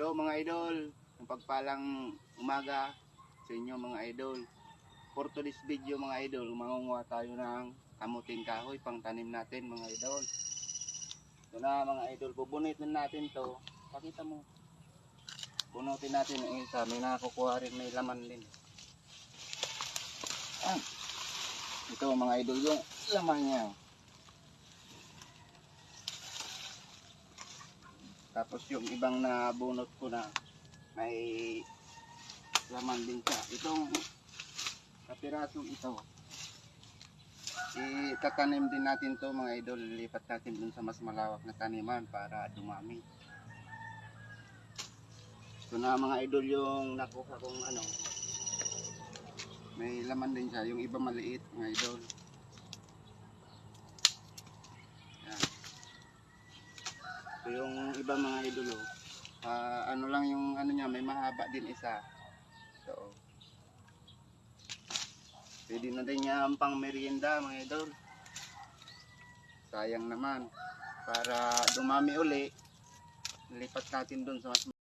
Hello mga idol, ang pagpalang umaga sa inyo mga idol. For today's video mga idol, mangunguha tayo ng kamuting kahoy pang tanim natin mga idol. Ito na mga idol, bubunitin natin to. Pakita mo. Bunutin natin yung isa, may nakakukuha rin, may laman din. Ito mga idol, yung laman niya. Tapos yung ibang nabunot ko na may laman din siya. Itong kapirasong ito, itatanim din natin to mga idol. Lilipat natin dun sa mas malawak na taniman para dumami. Ito na mga idol yung nakuha kong ano. May laman din siya. Yung iba maliit mga idol. Yan. Ito yung iba mga idol. Ano lang yung ano niya, may mahaba din isa. So, pwede na din yan pang merienda mga idol. Sayang naman. Para dumami uli, lipat natin dun sa mas